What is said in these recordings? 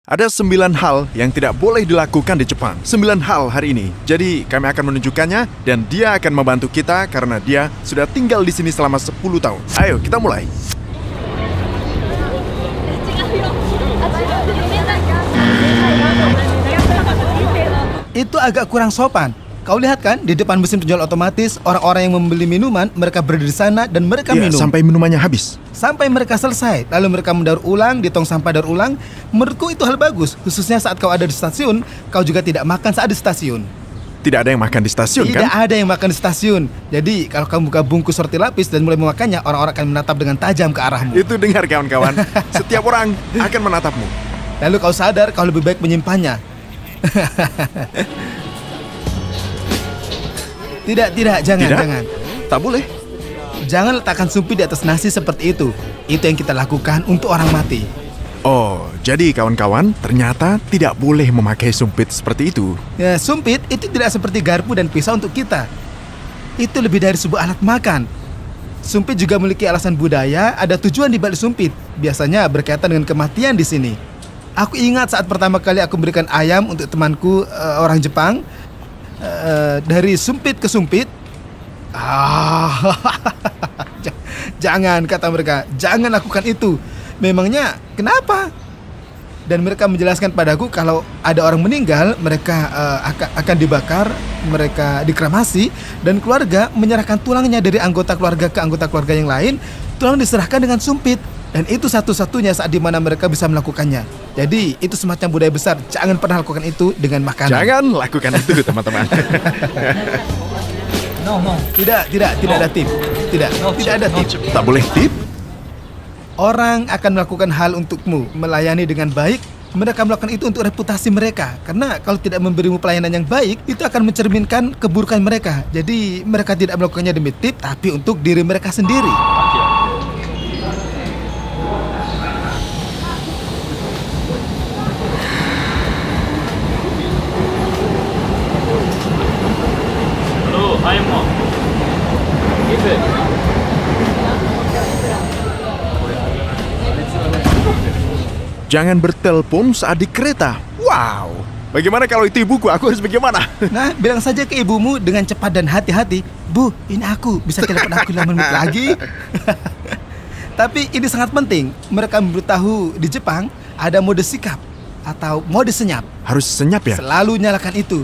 Ada 9 hal yang tidak boleh dilakukan di Jepang. 9 hal hari ini. Jadi kami akan menunjukkannya dan dia akan membantu kita karena dia sudah tinggal di sini selama 10 tahun. Ayo, kita mulai. Itu agak kurang sopan. Kau lihat kan, di depan mesin penjual otomatis, orang-orang yang membeli minuman, mereka berdiri di sana dan mereka minum. Sampai minumannya habis. Sampai mereka selesai, lalu mereka mendaur ulang di tong sampah daur ulang. Menurutku itu hal bagus, khususnya saat kau ada di stasiun. Kau juga tidak makan saat di stasiun. Tidak ada yang makan di stasiun, kan? Tidak ada yang makan di stasiun. Jadi, kalau kamu buka bungkus roti lapis dan mulai memakannya, orang-orang akan menatap dengan tajam ke arahmu. Itu dengar kawan-kawan. Setiap orang akan menatapmu. Lalu kau sadar kau lebih baik menyimpannya. Tidak, jangan. Tak boleh. Jangan letakkan sumpit di atas nasi seperti itu. Itu yang kita lakukan untuk orang mati. Oh, jadi kawan-kawan, ternyata tidak boleh memakai sumpit seperti itu. Ya, sumpit itu tidak seperti garpu dan pisau untuk kita. Itu lebih dari sebuah alat makan. Sumpit juga memiliki alasan budaya, ada tujuan di balik sumpit. Biasanya berkaitan dengan kematian di sini. Aku ingat saat pertama kali aku memberikan ayam untuk temanku orang Jepang. Dari sumpit ke sumpit. Jangan, kata mereka, jangan lakukan itu. Memangnya kenapa? Dan mereka menjelaskan padaku kalau ada orang meninggal, mereka akan dibakar, mereka dikremasi, dan keluarga menyerahkan tulangnya dari anggota keluarga ke anggota keluarga yang lain. Tulang diserahkan dengan sumpit. Dan itu satu-satunya saat dimana mereka bisa melakukannya. Jadi itu semacam budaya besar. Jangan pernah lakukan itu dengan makanan. Jangan lakukan itu, teman-teman. Tidak ada tip. Tidak ada tip. Tak boleh tip? Orang akan melakukan hal untukmu, melayani dengan baik. Mereka melakukan itu untuk reputasi mereka. Karena kalau tidak memberimu pelayanan yang baik, itu akan mencerminkan keburukan mereka. Jadi mereka tidak melakukannya demi tip, tapi untuk diri mereka sendiri. Jangan bertelepon saat di kereta. Wow, bagaimana kalau itu ibuku? Aku harus bagaimana? Nah, bilang saja ke ibumu dengan cepat dan hati-hati, "Bu, ini aku, bisa telepon aku 5 menit lagi?" Tapi ini sangat penting. Mereka memberitahu di Jepang ada mode sikap atau mode senyap. Harus senyap ya? Selalu nyalakan itu.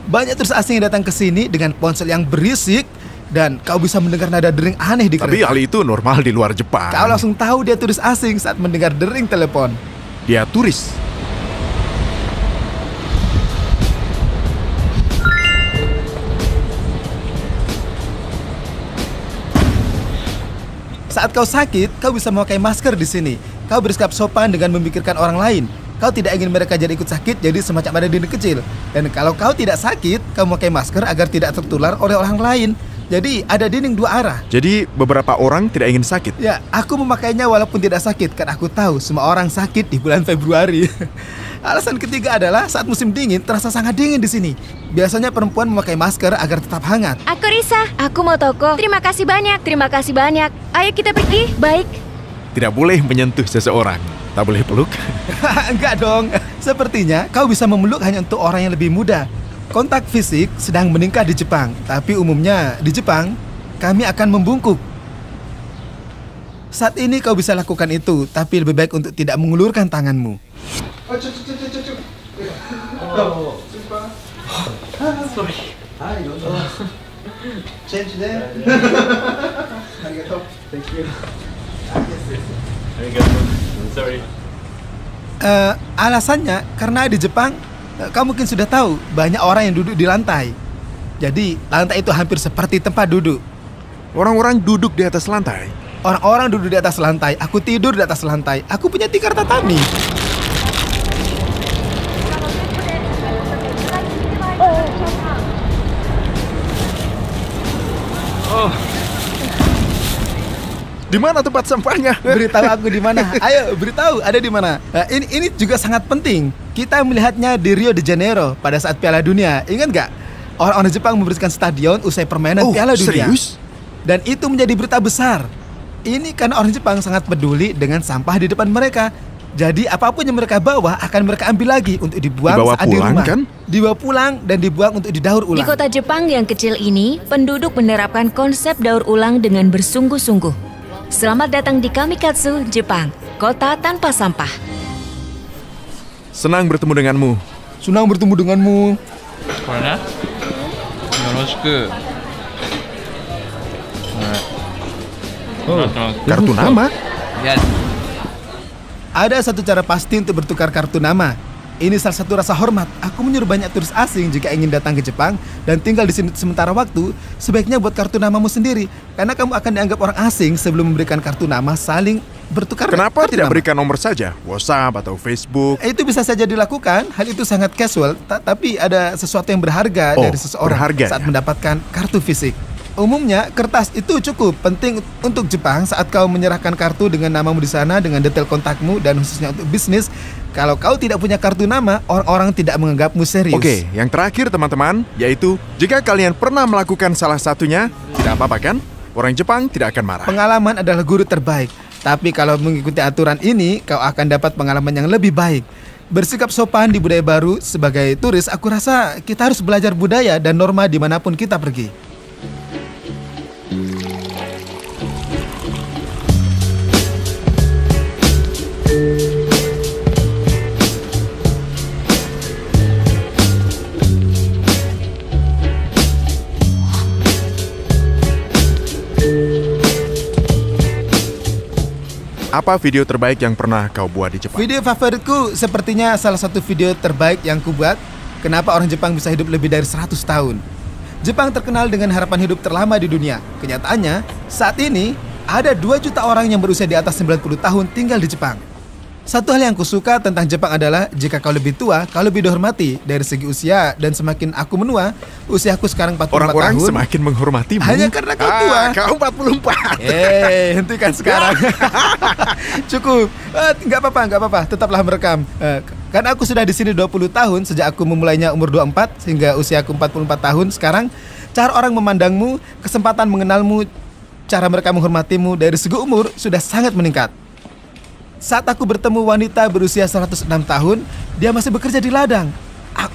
Banyak turis asing yang datang ke sini dengan ponsel yang berisik dan kau bisa mendengar nada dering aneh di kereta. Tapi hal itu normal di luar Jepang. Kau langsung tahu dia turis asing saat mendengar dering telepon. Dia turis. Saat kau sakit, kau bisa memakai masker di sini. Kau bersikap sopan dengan memikirkan orang lain. Kau tidak ingin mereka jadi ikut sakit, jadi semacam ada dinding kecil. Dan kalau kau tidak sakit, kau memakai masker agar tidak tertular oleh orang lain. Jadi ada dinding 2 arah. Jadi beberapa orang tidak ingin sakit. Ya, aku memakainya walaupun tidak sakit, karena aku tahu semua orang sakit di bulan Februari. Alasan ketiga adalah saat musim dingin terasa sangat dingin di sini. Biasanya perempuan memakai masker agar tetap hangat. Aku Risa, aku mau toko. Terima kasih banyak. Ayo kita pergi. Baik. Tidak boleh menyentuh seseorang. Tak boleh peluk. Enggak dong. Sepertinya kau bisa memeluk hanya untuk orang yang lebih muda. Kontak fisik sedang meningkat di Jepang, tapi umumnya di Jepang kami akan membungkuk. Saat ini kau bisa lakukan itu, tapi lebih baik untuk tidak mengulurkan tanganmu. Alasannya karena di Jepang kau mungkin sudah tahu, banyak orang yang duduk di lantai. Jadi, lantai itu hampir seperti tempat duduk. Orang-orang duduk di atas lantai. Orang-orang duduk di atas lantai. Aku tidur di atas lantai. Aku punya tikar tatami. Di mana tempat sampahnya? Beritahu aku di mana. Ayo, beritahu ada di mana. Nah, ini juga sangat penting. Kita melihatnya di Rio de Janeiro pada saat Piala Dunia. Ingat nggak? Orang-orang Jepang membersihkan stadion usai permainan Piala Dunia. Serius? Dan itu menjadi berita besar. Ini karena orang Jepang sangat peduli dengan sampah di depan mereka. Jadi apapun yang mereka bawa akan mereka ambil lagi untuk dibuang Dibawa saat di pulang, rumah. kan? Dibawa pulang dan dibuang untuk didaur Di ulang. kota Jepang yang kecil ini, penduduk menerapkan konsep daur ulang dengan bersungguh-sungguh. Selamat datang di Kamikatsu, Jepang, kota tanpa sampah. Senang bertemu denganmu. Senang bertemu denganmu. これね。よろしく。Kartu nama? Ya, Ada satu cara pasti untuk bertukar kartu nama. Ini salah satu rasa hormat. Aku menyuruh banyak turis asing jika ingin datang ke Jepang dan tinggal di sini sementara waktu, sebaiknya buat kartu namamu sendiri. Karena kamu akan dianggap orang asing sebelum memberikan kartu nama, saling bertukar. Kenapa kartu tidak nama. berikan nomor saja? WhatsApp atau Facebook? Itu bisa saja dilakukan. Hal itu sangat casual, tapi ada sesuatu yang berharga Oh, dari seseorang berharga, saat ya? mendapatkan kartu fisik. Umumnya, kertas itu cukup penting untuk Jepang saat kau menyerahkan kartu dengan namamu di sana, dengan detail kontakmu, dan khususnya untuk bisnis. Kalau kau tidak punya kartu nama, orang-orang tidak menganggapmu serius. Oke, yang terakhir teman-teman, yaitu jika kalian pernah melakukan salah satunya, tidak apa-apa kan? Orang Jepang tidak akan marah. Pengalaman adalah guru terbaik. Tapi kalau mengikuti aturan ini, kau akan dapat pengalaman yang lebih baik. Bersikap sopan di budaya baru sebagai turis, aku rasa kita harus belajar budaya dan norma dimanapun kita pergi. Apa video terbaik yang pernah kau buat di Jepang? Video favoritku sepertinya salah satu video terbaik yang kubuat. Kenapa orang Jepang bisa hidup lebih dari 100 tahun. Jepang terkenal dengan harapan hidup terlama di dunia. Kenyataannya, saat ini ada 2 juta orang yang berusia di atas 90 tahun tinggal di Jepang. Satu hal yang kusuka tentang Jepang adalah jika kau lebih tua, kau lebih dihormati dari segi usia, dan semakin aku menua, usiaku sekarang 44 Orang-orang tahun. semakin menghormatimu. Hanya karena kau tua. Kau 44. Hentikan sekarang. Cukup. Nggak apa-apa. Tetaplah merekam. Karena aku sudah di sini 20 tahun sejak aku memulainya umur 24 sehingga usia aku 44 tahun sekarang. Cara orang memandangmu, kesempatan mengenalmu, cara mereka menghormatimu dari segi umur sudah sangat meningkat. Saat aku bertemu wanita berusia 106 tahun, dia masih bekerja di ladang.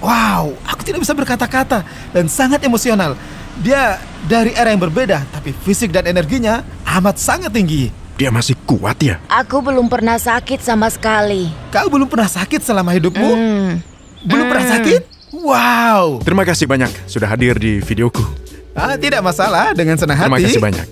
Wow, aku tidak bisa berkata-kata dan sangat emosional. Dia dari era yang berbeda, tapi fisik dan energinya amat sangat tinggi. Dia masih kuat ya? Aku belum pernah sakit sama sekali. Kau belum pernah sakit selama hidupmu? Belum pernah sakit? Wow. Terima kasih banyak sudah hadir di videoku. Tidak masalah, dengan senang hati. Terima kasih banyak.